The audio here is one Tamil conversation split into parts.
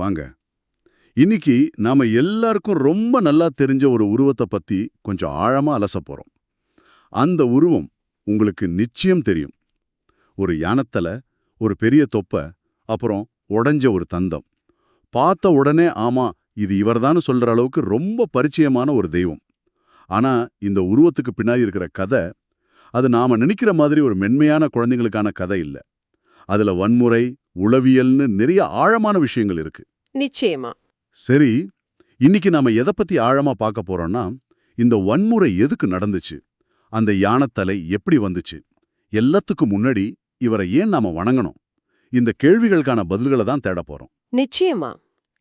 வாங்க. இன்னைக்கு நாம எல்லாருக்கும் ரொம்ப நல்லா தெரிஞ்ச ஒரு உருவத்தை பத்தி கொஞ்சம் ஆழமா அலசப் போறோம். அந்த உருவம் உங்களுக்கு நிச்சயம் தெரியும். ஒரு யானத்தல, ஒரு பெரிய தொப்பை, அப்புறம் உடைஞ்ச ஒரு தந்தம். பார்த்த உடனே ஆமா இது இவர்தான்னு சொல்ற அளவுக்கு ரொம்ப பரிச்சயமான ஒரு தெய்வம். ஆனா இந்த உருவத்துக்கு பின்னாடி இருக்கிற கதை, அது நாம நினைக்கிற மாதிரி ஒரு மென்மையான குழந்தைங்களுக்கான கதை இல்ல. அதுல வன்முறை, உளவியல்னு நிறைய ஆழமான விஷயங்கள் இருக்கு. நிச்சயமா. சரி, இன்னைக்கு நாம எதை பத்தி ஆழமா பார்க்க போறோம்னா, இந்த வன்முறை எதுக்கு நடந்துச்சு, அந்த யானத்தலை எப்படி வந்துச்சு, எல்லாத்துக்கும் முன்னாடி இவரை ஏன் நாம வணங்கணும், இந்த கேள்விகளுக்கான பதில்களை தான் தேட போறோம். நிச்சயமா.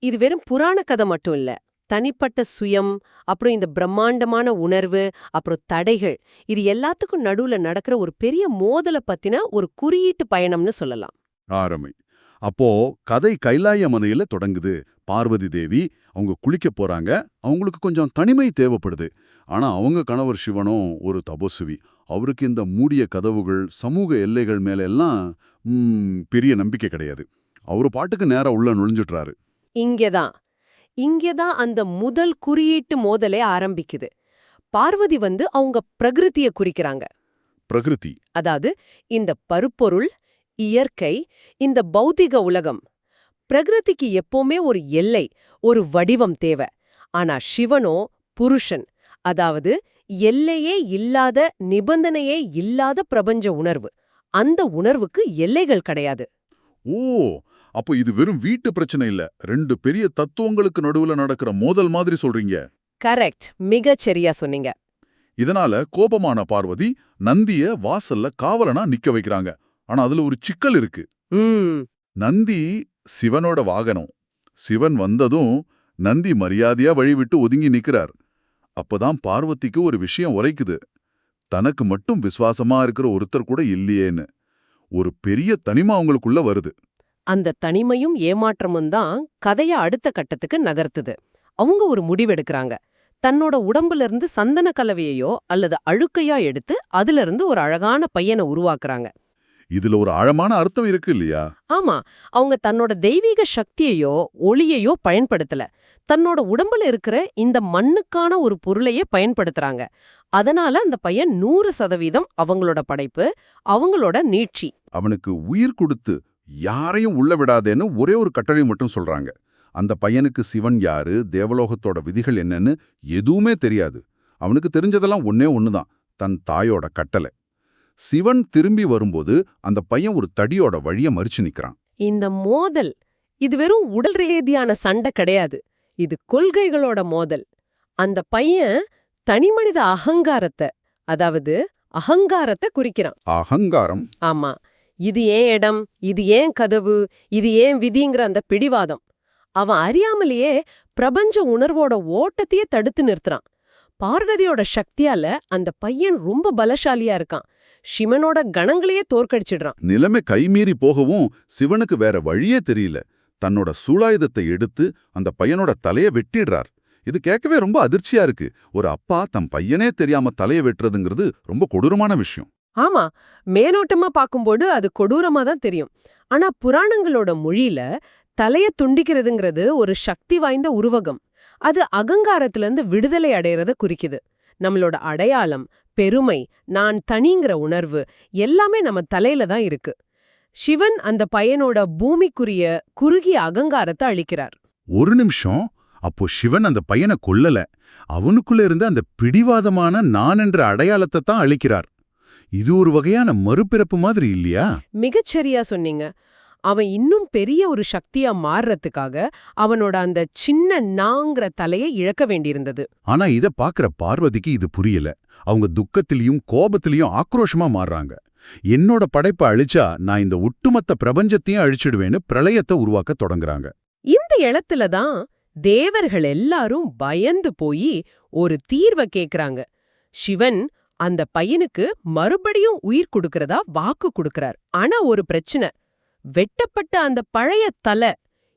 இது வெறும் புராண கதை மட்டும் இல்ல. தனிப்பட்ட சுயம், அப்புறம் இந்த பிரம்மாண்டமான உணர்வு, அப்புறம் தடைகள், இது எல்லாத்துக்கும் நடுவுல நடக்கிற ஒரு பெரிய மோதலை பத்தின ஒரு குறியீட்டு பயணம்னு சொல்லலாம். ஆரம்பி. அப்போ கதை கைலாய மலையில தொடங்குது. பார்வதி தேவி அவங்க குளிக்க போறாங்க. அவங்களுக்கு கொஞ்சம் தனிமை தேவைப்படுது. ஆனா அவங்க கணவர் சிவனும் ஒரு தபஸ்வி. அவருக்கு இந்த மூடிய கதவுகள், சமூக எல்லைகள் மேல எல்லாம் பெரிய நம்பிக்கை கிடையாது. அவரு பாட்டுக்கு நேரா உள்ள நுழைஞ்சிட்றாரு. இங்கேதான் இங்கேதான் அந்த முதல் குறியீட்டு மோதலே ஆரம்பிக்குது. பார்வதி அவங்க பிரகிருதிய குறிக்கிறாங்க. பிரகிருதி அதாவது இந்த பருப்பொருள், இயற்கை, இந்த பௌதிக உலகம். பிரகிருதிக்கு எப்பவுமே ஒரு எல்லை, ஒரு வடிவம் தேவை. ஆனா சிவனோ புருஷன், அதாவது எல்லையே இல்லாத, நிபந்தனையே இல்லாத பிரபஞ்ச உணர்வு. அந்த உணர்வுக்கு எல்லைகள் கிடையாது. ஓ, அப்போ இது வெறும் வீட்டு பிரச்சனை இல்ல, ரெண்டு பெரிய தத்துவங்களுக்கு நடுவுல நடக்கிற மோதல் மாதிரி சொல்றீங்க. கரெக்ட், மிகச் சரியா சொன்னீங்க. இதனால கோபமான பார்வதி நந்திய வாசல்ல காவலனா நிக்க வைக்கிறாங்க. ஆனா அதுல ஒரு சிக்கல் இருக்கு. நந்தி சிவனோட வாகனம். சிவன் வந்ததும் நந்தி மரியாதையா வழிவிட்டு ஒதுங்கி நிக்கிறார். அப்பதான் பார்வதிக்கு ஒரு விஷயம் உரைக்குது. தனக்கு மட்டும் விசுவாசமா இருக்கிற ஒருத்தர் கூட இல்லையேன்னு. ஒரு பெரிய தனிமா அவங்களுக்குள்ள வருது. அந்த தனிமையும் ஏமாற்றமும் தான் கதைய அடுத்த கட்டத்துக்கு நகர்த்துது. அவங்க ஒரு முடிவெடுக்கிறாங்க. தன்னோட உடம்புல இருந்து சந்தன கலவையோ அல்லது அழுக்கையா எடுத்து அதுல இருந்து ஒரு அழகான பையனை உருவாக்குறாங்க. இதுல ஒரு ஆழமான அர்த்தம் இருக்கு இல்லையா? ஆமா, அவங்க தன்னோட தெய்வீக சக்தியையோ ஒளியையோ பயன்படுத்தல. தன்னோட உடம்புல இருக்கிற இந்த மண்ணுக்கான ஒரு பொருளையே பயன்படுத்துறாங்க. அதனால அந்த பையன் 100% அவங்களோட படைப்பு, அவங்களோட நீட்சி. அவனுக்கு உயிர் கொடுத்து யாரையும் உள்ள விடாதேன்னு ஒரே ஒரு கட்டளை மட்டும் சொல்றாங்க. அந்த பையனுக்கு சிவன் யாரு, தேவலோகத்தோட விதிகள் என்னன்னு எதுவுமே தெரியாது. அவனுக்கு தெரிஞ்சதெல்லாம் ஒன்னே ஒண்ணுதான், தன் தாயோட கட்டளை. சிவன் திரும்பி வரும்போது அந்த பையன் ஒரு தடியோட வழிய மறிச்சு நிக்கிறான். இந்த மோதல் இது வெறும் உடல் ரீதியான சண்டை கிடையாது. இது கொள்கைகளோட மோதல். அந்த பையன் தனிமனித அகங்காரத்தை, அதாவது அகங்காரத்தை குறிக்கிறான். அகங்காரம்? ஆமா. இது ஏன் இடம், இது ஏன் கதவு, இது ஏன் விதிங்கிற அந்த பிடிவாதம். அவன் அறியாமலேயே பிரபஞ்ச உணர்வோட ஓட்டத்தையே தடுத்து நிறுத்துறான். பார்வதியோட சக்தியால அந்த பையன் ரொம்ப பலசாலியா இருக்கான். சிவனோட கணங்களையே தோற்கடிச்சிடுறான். நிலைமை கைமீறி போகவும் சிவனுக்கு வேற வழியே தெரியல. தன்னோட சூலாயுதத்தை எடுத்து அந்த பையனோட தலைய வெட்டிடுறார். இது கேட்கவே ரொம்ப அதிர்ச்சியா இருக்கு. ஒரு அப்பா தம் பையனே தெரியாம தலைய வெட்டுறதுங்கிறது ரொம்ப கொடூரமான விஷயம். ஆமா, மேலோட்டமா பார்க்கும்போது அது கொடூரமா தான் தெரியும். ஆனா புராணங்களோட மொழியில தலைய துண்டிக்கிறதுங்கிறது ஒரு சக்தி வாய்ந்த உருவகம். அது அகங்காரத்திலிருந்து விடுதலை அடையறத குறிக்குது. நம்மளோட அடையாளம், பெருமை, நான் தனிங்கிற உணர்வு எல்லாமே நம்ம தலையில தான் இருக்கு. சிவன் அந்த பையனோட பூமிக்குரிய குறுகிய அகங்காரத்தை அழிக்கிறார். ஒரு நிமிஷம், அப்போ சிவன் அந்த பையனை கொல்லல, அவனுக்குள்ள இருந்த அந்த பிடிவாதமான நான் என்ற அடையாளத்தை தான் அழிக்கிறார். இது ஒரு வகையான மறுபிறப்பு மாதிரி இல்லையா? மிகச்சரியா சொன்னீங்க. அவன் இன்னும் பெரிய ஒரு சக்தியா மாறுறதுக்காக அவனோட அந்த சின்ன நாங்கிற தலையை இழக்க வேண்டியிருந்தது. ஆனா இத பாக்குற பார்வதிக்கு இது புரியல. அவங்க துக்கத்திலையும் கோபத்திலையும் ஆக்ரோஷமா மாறுறாங்க. என்னோட படைப்பை அழிச்சா நான் இந்த ஒட்டுமொத்த பிரபஞ்சத்தையும் அழிச்சிடுவேன்னு பிரளயத்தை உருவாக்க தொடங்குறாங்க. இந்த இடத்துல தான் தேவர்கள் எல்லாரும் பயந்து போய் ஒரு தீர்வை கேக்குறாங்க. சிவன் அந்த பையனுக்கு மறுபடியும் உயிர் கொடுக்கறதா வாக்கு கொடுக்கறார். ஆனா ஒரு பிரச்சனை, வெட்டப்பட்ட அந்த பழைய தலை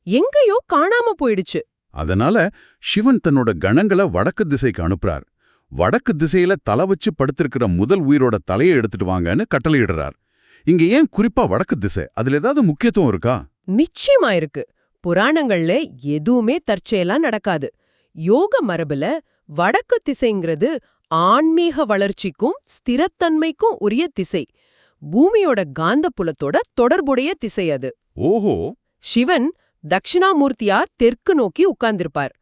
எங்கேயோ காணாம போயிடுச்சு. அதனால சிவன் தன்னோட கணங்களை வடக்கு திசைக்கு அனுப்புறார். வடக்கு திசையில தலை வச்சு படுத்திருக்கிற முதல் உயிரோட தலையை எடுத்துட்டு வாங்கன்னு கட்டளையிடுறார். இங்க ஏன் குறிப்பா வடக்கு திசை? அதுல ஏதாவது முக்கியத்துவம் இருக்கா? நிச்சயமா இருக்கு. புராணங்கள்ல எதுவுமே தற்செயலா நடக்காது. யோக மரபுல வடக்கு திசைங்கிறது ஆன்மீக வளர்ச்சிக்கும் ஸ்திரத்தன்மைக்கும் உரிய திசை. பூமியோட காந்த புலத்தோட தொடர்புடைய திசை அது. ஓஹோ. சிவன் தட்சிணாமூர்த்தியா தெற்கு நோக்கி உட்கார்ந்திருப்பார்.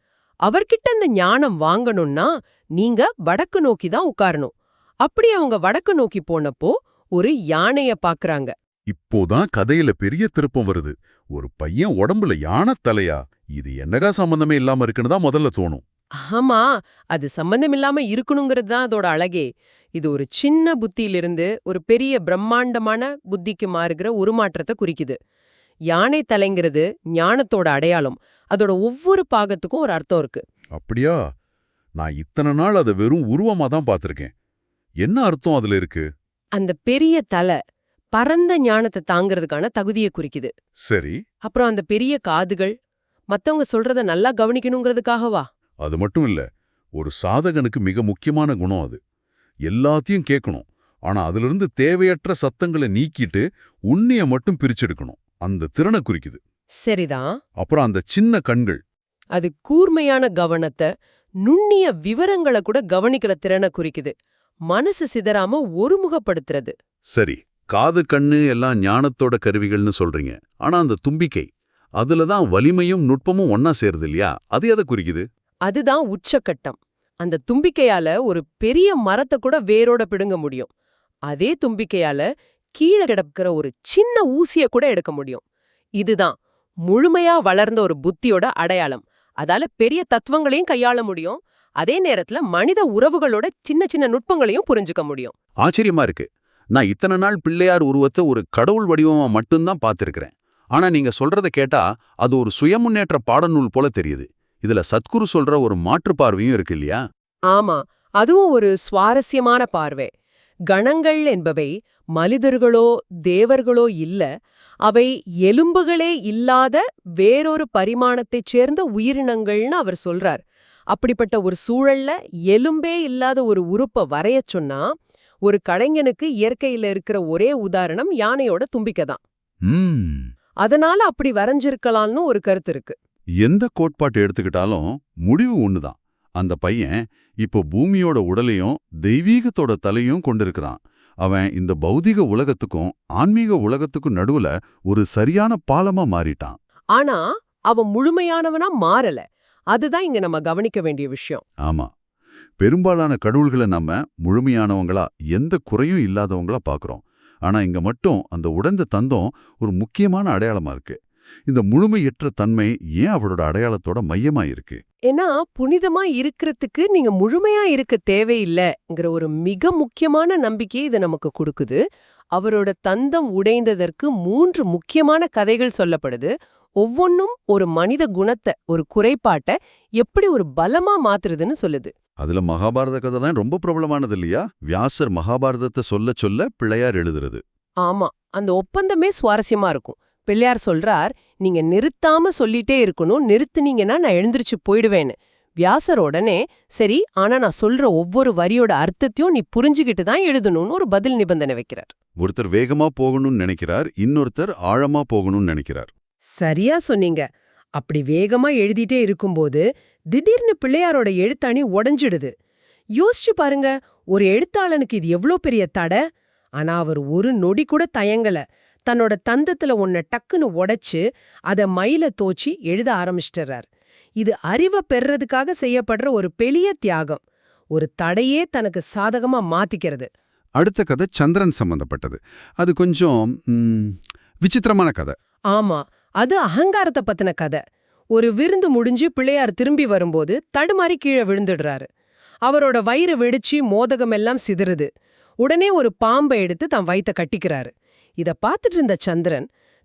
அவர்கிட்ட அந்த ஞானம் வாங்கணும்னா நீங்க வடக்கு நோக்கி தான் உட்காரணும். அப்படி அவங்க வடக்கு நோக்கி போனப்போ ஒரு யானைய பாக்குறாங்க. இப்போதான் கதையில பெரிய திருப்பம் வருது. ஒரு பையன் உடம்புல யானை தலையா? இது என்னகா சம்பந்தமே இல்லாம இருக்குன்னு தான் முதல்ல தோணும். ஆமா, அது சம்பந்தமில்லாம இருக்கணுங்கிறது தான் அதோட அழகே. இது ஒரு சின்ன புத்தியிலிருந்து ஒரு பெரிய பிரம்மாண்டமான புத்திக்கு மாறுகிற உருமாற்றத்தை குறிக்குது. யானை தலைங்கிறது ஞானத்தோட அடையாளம். அதோட ஒவ்வொரு பாகத்துக்கும் ஒரு அர்த்தம் இருக்கு. அப்படியா? நான் இத்தனை நாள் அதை வெறும் உருவமா தான் பார்த்திருக்கேன். என்ன அர்த்தம் அதுல இருக்கு? அந்த பெரிய தலை பரந்த ஞானத்தை தாங்கிறதுக்கான தகுதியை குறிக்குது. சரி. அப்புறம் அந்த பெரிய காதுகள் மத்தவங்க சொல்றத நல்லா கவனிக்கணுங்கிறதுக்காகவா? அது மட்டும் இல்ல. ஒரு சாதகனுக்கு மிக முக்கியமான குணம் அது. எல்லாத்தையும் கேட்கணும். ஆனா அதிலிருந்து தேவையற்ற சத்தங்களை நீக்கிட்டு உண்மைய மட்டும் பிரிச்செடுக்கணும். அந்த திறனை குறிக்குது. சரிதான். அப்புறம் அந்த சின்ன கண்கள். அது கூர்மையான கவனத்தை, நுண்ணிய விவரங்களை கூட கவனிக்கிற திறனை குறிக்குது. மனசு சிதறாம ஒருமுகப்படுத்துறது. சரி, காது கண்ணு எல்லாம் ஞானத்தோட கருவிகள்னு சொல்றீங்க. ஆனா அந்த தும்பிக்கை, அதுலதான் வலிமையும் நுட்பமும் ஒன்னா சேருது இல்லையா? அது எதை குறிக்குது? அதுதான் உச்சக்கட்டம். அந்த தும்பிக்கையால ஒரு பெரிய மரத்தை கூட வேரோட பிடுங்க முடியும். அதே தும்பிக்கையால கீழே கிடக்கிற ஒரு சின்ன ஊசிய கூட எடுக்க முடியும். இதுதான் முழுமையா வளர்ந்த ஒரு புத்தியோட அடையாளம். அதால பெரிய தத்துவங்களையும் கையாள முடியும். அதே நேரத்துல மனித உறவுகளோட சின்ன சின்ன நுட்பங்களையும் புரிஞ்சுக்க முடியும். ஆச்சரியமா இருக்கு. நான் இத்தனை நாள் பிள்ளையார் உருவத்தை ஒரு கடவுள் வடிவமா மட்டும்தான் பார்த்திருக்கிறேன். ஆனா நீங்க சொல்றத கேட்டா அது ஒரு சுயமுன்னேற்ற பாடநூல் போல தெரியுது. இதுல சத்குரு சொல்ற ஒரு மாற்று பார்வையும் இருக்கு இல்லையா? ஆமா, அதுவும் ஒரு சுவாரஸ்யமான பார்வை. கணங்கள் என்பவை மனிதர்களோ தேவர்களோ இல்ல, அவை எலும்புகளே இல்லாத வேறொரு பரிமாணத்தைச் சேர்ந்த உயிரினங்கள்னு அவர் சொல்றார். அப்படிப்பட்ட ஒரு சூழல்ல எலும்பே இல்லாத ஒரு உறுப்பை வரையச் சொன்னா ஒரு கலைஞனுக்கு இயற்கையில இருக்கிற ஒரே உதாரணம் யானையோட தும்பிக்கை தான். அதனால அப்படி வரைஞ்சிருக்கலாம்னு ஒரு கருத்து இருக்கு. எந்த கோட்பாட்டை எடுத்துக்கிட்டாலும் முடிவு ஒண்ணுதான். அந்த பையன் இப்போ பூமியோட உடலையும் தெய்வீகத்தோட தலையும் கொண்டிருக்கிறான். அவன் இந்த பௌதிக உலகத்துக்கும் ஆன்மீக உலகத்துக்கும் நடுவுல ஒரு சரியான பாலமா மாறிட்டான். ஆனா அவன் முழுமையானவனா மாறல. அதுதான் இங்க நம்ம கவனிக்க வேண்டிய விஷயம். ஆமா, பெரும்பாலான கடவுள்களை நம்ம முழுமையானவங்களா, எந்த குறையும் இல்லாதவங்களா பார்க்கறோம். ஆனா இங்க மட்டும் அந்த உடைந்த தந்தம் ஒரு முக்கியமான அடையாளமா இருக்கு. இந்த முழுமையற்ற தன்மை ஏன் அவரோட அடையாளத்தோட மையமா இருக்கு? ஏன்னா புனிதமா இருக்கிறதுக்கு நீங்க முழுமையா இருக்க தேவையில்லைங்கிற ஒரு மிக முக்கியமான நம்பிக்கையை இது நமக்கு கொடுக்குது. அவரோட தந்தம் உடைந்ததற்கு 3 முக்கியமான கதைகள் சொல்லப்படுது. ஒவ்வொன்னும் ஒரு மனித குணத்தை, ஒரு குறைபாட்டை எப்படி ஒரு பலமா மாத்துறதுன்னு சொல்லுது. அதுல மகாபாரத கதை தான் ரொம்ப பிரபலமானது இல்லையா? வியாசர் மகாபாரதத்தை சொல்ல சொல்ல பிள்ளையார் எழுதுறது. ஆமா, அந்த ஒப்பந்தமே சுவாரஸ்யமா இருக்கும். பிள்ளையார் சொல்றார், நீங்க நிறுத்தாம சொல்லிட்டே இருக்கணும், நிறுத்துனீங்கன்னா நான் எழுந்திருச்சு போயிடுவேன்னு. வியாசர் உடனே, சரி, ஆனா நான் சொல்ற ஒவ்வொரு வரியோட அர்த்தத்தையும் நீ புரிஞ்சுகிட்டு தான் எழுதணும்னு ஒரு பதில் நிபந்தனை வைக்கிறார். ஒருத்தர் வேகமா போகணும்னு நினைக்கிறார், இன்னொருத்தர் ஆழமா போகணும்னு நினைக்கிறார். சரியா சொன்னீங்க. அப்படி வேகமா எழுதிட்டே இருக்கும்போது திடீர்னு பிள்ளையாரோட எழுத்தாணி உடைஞ்சிடுது. யோசிச்சு பாருங்க, ஒரு எழுத்தாளனுக்கு இது எவ்ளோ பெரிய தடை. ஆனா அவர் ஒரு நொடி கூட தயங்கல. தன்னோட தந்தத்துல ஒன்ன டக்குன்னு உடைச்சு அத மயில தோச்சி எழுத ஆரம்பிச்சிட்டார். இது அறிவை பெறறதுக்காக செய்யப்படுற ஒரு பெரிய தியாகம். ஒரு தடையே தனக்கு சாதகமா மாத்திக்கிறது. அடுத்த கதை சந்திரன் சம்பந்தப்பட்டது. அது கொஞ்சம் விசித்திரமான கதை. ஆமா, அது அகங்காரத்தை பத்தின கதை. ஒரு விருந்து முடிஞ்சு பிள்ளையார் திரும்பி வரும்போது தடுமாறி கீழே விழுந்துடுறாரு. அவரோட வயிறு வெடிச்சு மோதகமெல்லாம் சிதறுது. உடனே ஒரு பாம்பை எடுத்து தன் வயித்தை கட்டிக்கிறாரு. இத பார்த்துட்டு இருந்த சந்திரன்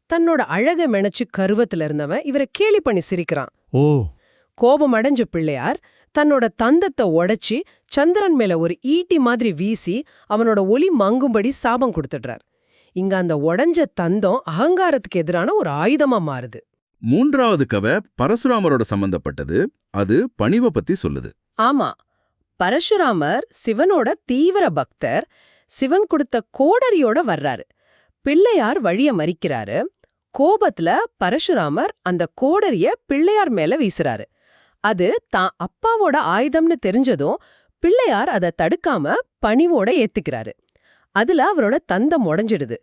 தன்னோட அழக மெனச்சு கருவத்துல இருந்தவன் இவரை கேலி பண்ணி சிரிக்கிறான். ஓ! கோபம் அடைஞ்ச பிள்ளையார் தன்னோட தந்தத்தை உடைச்சி சந்திரன் மேல ஒரு ஈட்டி மாதிரி வீசி அவனோட ஒளி மங்கும்படி சாபம் கொடுத்துடுறார். இங்க அந்த உடைஞ்ச தந்தம் அகங்காரத்துக்கு எதிரான ஒரு ஆயுதமா மாறுது. 3வது கதை பரசுராமரோட சம்பந்தப்பட்டது. அது பணிவை பத்தி சொல்லுது. ஆமா, பரசுராமர் சிவனோட தீவிர பக்தர். சிவன் கொடுத்த கோடரியோட வர்றாரு. பிள்ளையார் வழிய மறிக்கிறாரு. கோபத்துல பரசுராமர் அந்த கோடரிய பிள்ளையார் மேல வீசுறாரு. அது தான் அப்பாவோட ஆயுதம்னு தெரிஞ்சதும் பிள்ளையார் அதை தடுக்காம பணிவோட ஏத்துக்கிறாரு. அதுல அவரோட தந்தம் உடைஞ்சிடுது.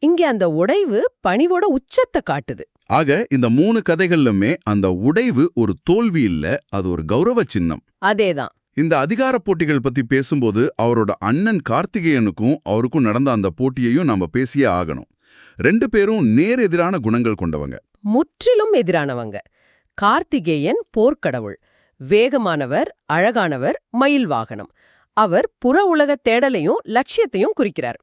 இங்க அந்த உடைவு பணிவோட உச்சத்தை காட்டுது. ஆக இந்த 3 கதைகள்லுமே அந்த உடைவு ஒரு தோல்வி இல்ல, அது ஒரு கௌரவ சின்னம். அதேதான். இந்த அதிகார போட்டிகள் பத்தி பேசும்போது அவரோட அண்ணன் கார்த்திகேயனுக்கும் அவருக்கும் நடந்த அந்த போட்டியையும் நாம பேசியே ஆகணும். 2 பேரும் நேர் எதிரான குணங்கள் கொண்டவங்க. முற்றிலும் எதிரானவங்க. கார்த்திகேயன் போர்க்கடவுள், வேகமானவர், அழகானவர், மயில் வாகனம். அவர் புற உலக தேடலையும் லட்சியத்தையும் குறிக்கிறார்.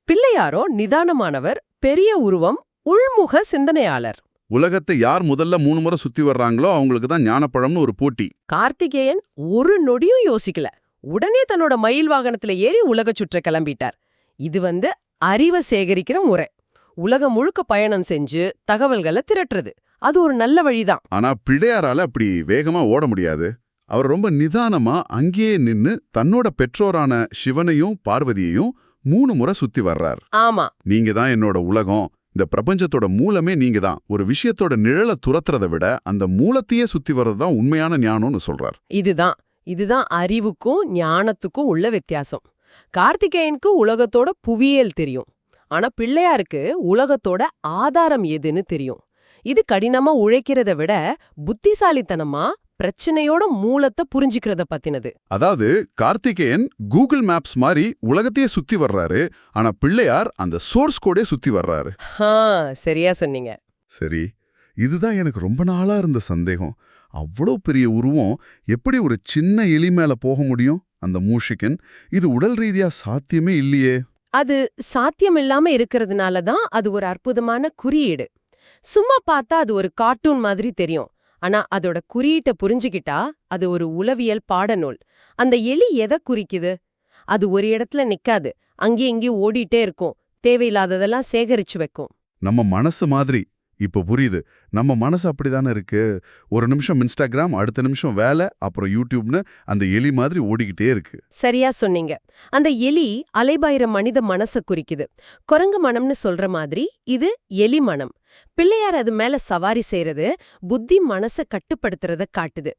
பிள்ளையாரோ நிதானமானவர், பெரிய உருவம், உள்முக சிந்தனையாளர். உலகத்தை யார் முதல்ல 3 முறை சுத்தி வர்றாங்களோ அவங்களுக்கு தான் ஞானப்பழம்னு ஒரு போட்டி. கார்த்திகேயன் ஒரு நொடியும் யோசிக்கல. உடனே தன்னோட மயில் வாகனத்துல ஏறி உலக சுற்ற கிளம்பிட்டார். இது அறிவை சேகரிக்கிற முறை. உலகம் முழுக்க பயணம் செஞ்சு தகவல்களை திரட்டுறது. அது ஒரு நல்ல வழிதான். ஆனா பிள்ளையாரால அப்படி வேகமா ஓட முடியாது. அவர் ரொம்ப நிதானமா அங்கேயே நின்னு தன்னோட பெற்றோரான சிவனையும் பார்வதியையும் 3 முறை சுத்தி வர்றார். ஆமா, நீங்க தான் என்னோட உலகம், இந்த பிரபஞ்சத்தோட மூலமே நீங்க தான். ஒரு விஷயத்தோட நிழலை துரத்துறதை விட அந்த மூலத்தையே சுத்தி வர்றதுதான் உண்மையான ஞானம்னு சொல்றார். இதுதான் அறிவுக்கும் ஞானத்துக்கும் உள்ள வித்தியாசம். கார்த்திகேயனுக்கு உலகத்தோட புவியியல் தெரியும். ஆனா பிள்ளையாருக்கு உலகத்தோட ஆதாரம் எதுன்னு தெரியும். இது கடினமா உழைக்கிறத விட புத்திசாலித்தனமா பிரச்சனையோட மூலத்தை புரிஞ்சுக்கிறத பத்தினது. அதாவது கார்த்திகேயன் கூகுள் மேப்ஸ் மாதிரி உலகத்தையே சுத்தி வர்றாரு, ஆனா பிள்ளையார் அந்த சோர்ஸ் கோடே சுத்தி வர்றாரு. சரியா சொன்னீங்க. சரி, இதுதான் எனக்கு ரொம்ப நாளா இருந்த சந்தேகம். அவ்வளோ பெரிய உருவம் எப்படி ஒரு சின்ன எலி மேல போக முடியும்? அந்த மூஷிகன் இது உடல் ரீதியா சாத்தியமே இல்லையே. அது சாத்தியமில்லாம இருக்கிறதுனால தான் அது ஒரு அற்புதமான குறியீடு. சும்மா பார்த்தா அது ஒரு கார்ட்டூன் மாதிரி தெரியும். ஆனா அதோட குறியீட்டை புரிஞ்சுக்கிட்டா அது ஒரு உளவியல் பாடநூல். அந்த எலி எதை குறிக்குது? அது ஒரு இடத்துல நிக்காது, அங்கேயும் இங்கேயும் ஓடிட்டே இருக்கும், தேவையில்லாததெல்லாம் சேகரிச்சு வைக்கும். நம்ம மனசு மாதிரி. இப்ப புரியுது, நம்ம மனசு அப்படிதானே இருக்கு. ஒரு நிமிஷம் இன்ஸ்டாகிராம், அடுத்த நிமிஷம் வேலை, அப்புறம் யூடியூப்னு அந்த எலி மாதிரி ஓடிக்கிட்டே இருக்கு. சரியா சொன்னீங்க. அந்த எலி அலைபாயிர மனித மனச குறிக்குது. குரங்கு மனம்னு சொல்ற மாதிரி இது எலி மனம். பிள்ளையார் அது மேல சவாரி செய்யறது புத்தி மனச கட்டுப்படுத்துறத காட்டுது.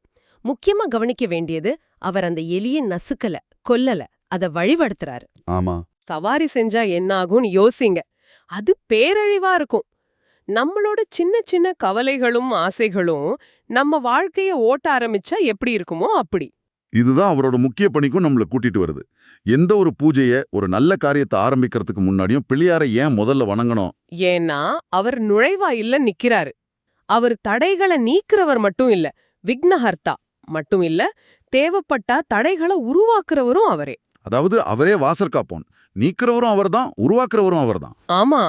முக்கியமா கவனிக்க வேண்டியது, அவர் அந்த எலியை நசுக்கல, கொல்லல, அத வழிபடுத்துறாரு. ஆமா, சவாரி செஞ்சா என்ன ஆகும்னு யோசிங்க. அது பேரழிவா இருக்கும். நம்மளோட சின்ன சின்ன கவலைகளும் ஆசைகளும் நம்ம வாழ்க்கைய ஓட்ட ஆரம்பிச்சா எப்படி இருக்குமோ அப்படி. இதுதான் அவரோட முக்கிய பணிக்கும் நம்மள கூட்டிட்டு வருது. எந்த ஒரு பூஜைய, ஒரு நல்ல காரியத்தை ஆரம்பிக்கிறதுக்கு முன்னாடியும் பிள்ளையாரை ஏன் முதல்ல வணங்கணும்? ஏன்னா அவர் நுழைவாயில்ல நிக்கிறாரு. அவர் தடைகளை நீக்கிறவர் மட்டும் இல்ல, விக்னஹர்த்தா மட்டும் இல்ல, தேவைப்பட்டா தடைகளை உருவாக்குறவரும் அவரே. அதாவது அவரே வாசற்காப்போன். நீக்கிறவரும் அவர்தான், உருவாக்குறவரும் அவர்தான். ஆமா,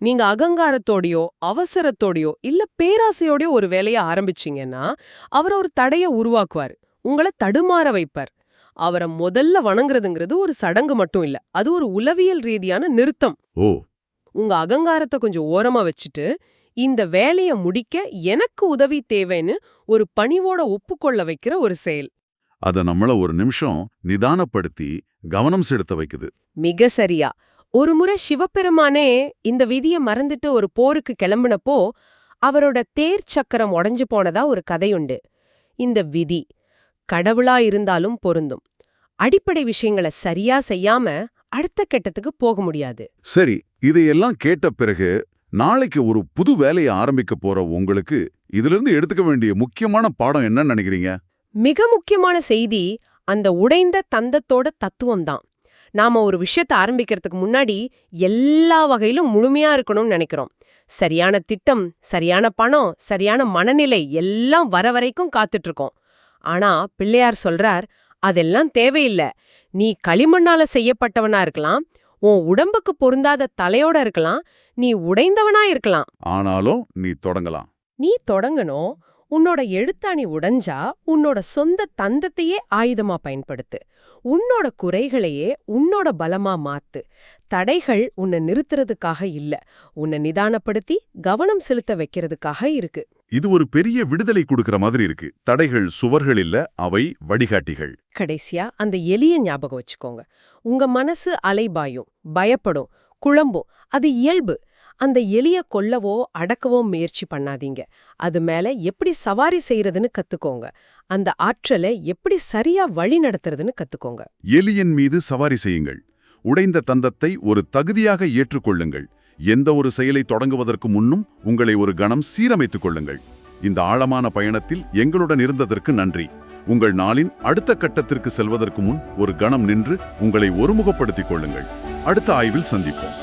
நீங்க அகங்காரத்தோடையோ அவசரத்தோடையோ இல்ல பேராசையோடயோ ஒரு வேலையை ஆரம்பிச்சீங்கன்னா அவர் ஒரு தடைய உருவாக்குவார், உங்களை தடுமாற வைப்பார். அவரை முதல்ல வணங்குறதுங்கிறது ஒரு சடங்கு மட்டும் இல்ல, அது ஒரு உளவியல் ரீதியான நிறுத்தம். ஓ, உங்க அகங்காரத்தை கொஞ்சம் ஓரமா வச்சுட்டு இந்த வேலைய முடிக்க எனக்கு உதவி தேவைன்னு ஒரு பணிவோட ஒப்புக்கொள்ள வைக்கிற ஒரு செயல். அத நம்மள ஒரு நிமிஷம் நிதானப்படுத்தி கவனம் செலுத்த வைக்குது. மிக சரியா. ஒரு முறை சிவபெருமானே இந்த விதிய மறந்துட்டு ஒரு போருக்கு கிளம்பினப்போ அவரோட தேர் சக்கரம் உடைஞ்சு போனதா ஒரு கதையுண்டு. இந்த விதி கடவுளா இருந்தாலும் பொருந்தும். அடிப்படை விஷயங்களை சரியா செய்யாம அடுத்த கட்டத்துக்கு போக முடியாது. சரி, இதையெல்லாம் கேட்ட பிறகு நாளைக்கு ஒரு புது வேலையை ஆரம்பிக்க போற உங்களுக்கு இதிலிருந்து எடுத்துக்க வேண்டிய முக்கியமான பாடம் என்னன்னு நினைக்கிறீங்க? மிக முக்கியமான செய்தி அந்த உடைந்த தந்தத்தோட தத்துவம் தான். நாம ஒரு விஷயத்தை ஆரம்பிக்கிறதுக்கு முன்னாடி எல்லா வகையிலும் முழுமையா இருக்கணும்னு நினைக்கிறோம். சரியான திட்டம், சரியான பணம், சரியான மனநிலை எல்லாம் வர வரைக்கும் காத்துட்டு இருக்கோம். ஆனா பிள்ளையார் சொல்றார், அதெல்லாம் தேவையில்ல. நீ களிமண்ணால செய்யப்பட்டவனா இருக்கலாம், உன் உடம்புக்கு பொருந்தாத தலையோட இருக்கலாம், நீ உடைந்தவனா இருக்கலாம். ஆனாலும் நீ தொடங்கலாம். நீ தொடங்கணும். உன்னோட எழுத்தாணி உடைஞ்சா உன்னோட சொந்த தந்தத்தையே ஆயுதமா பயன்படுத்து. உன்னோட குறைகளையே உன்னோட பலமா மாத்து. தடைகள் உன்னை நிறுத்துறதுக்காக இல்ல, உன்னை நிதானப்படுத்தி கவனம் செலுத்த வைக்கிறதுக்காக இருக்கு. இது ஒரு பெரிய விடுதலை கொடுக்கிற மாதிரி இருக்கு. தடைகள் சுவர்கள் இல்ல, அவை வழிகாட்டிகள். கடைசியா அந்த எளிய ஞாபகம் வச்சுக்கோங்க. உங்க மனசு அலைபாயும், பயப்படும், குழம்பும், அது இயல்பு. அந்த எலிய கொல்லவோ அடக்கவோ முயற்சி பண்ணாதீங்க. அது மேல எப்படி சவாரி செய்யறதுன்னு கத்துக்கோங்க. அந்த ஆற்றலை எப்படி சரியா வழி நடத்துறதுன்னு கத்துக்கோங்க. எலியின் மீது சவாரி செய்யுங்கள். உடைந்த தந்தத்தை ஒரு தகுதியாக ஏற்றுக்கொள்ளுங்கள். எந்த ஒரு செயலை தொடங்குவதற்கு முன்னும் உங்களை ஒரு கணம் சீரமைத்துக் கொள்ளுங்கள். இந்த ஆழமான பயணத்தில் எங்களுடன் இருந்ததற்கு நன்றி. உங்கள் நாளின் அடுத்த கட்டத்திற்கு செல்வதற்கு முன் ஒரு கணம் நின்று உங்களை ஒருமுகப்படுத்திக் கொள்ளுங்கள். அடுத்த ஆய்வில் சந்திப்போம்.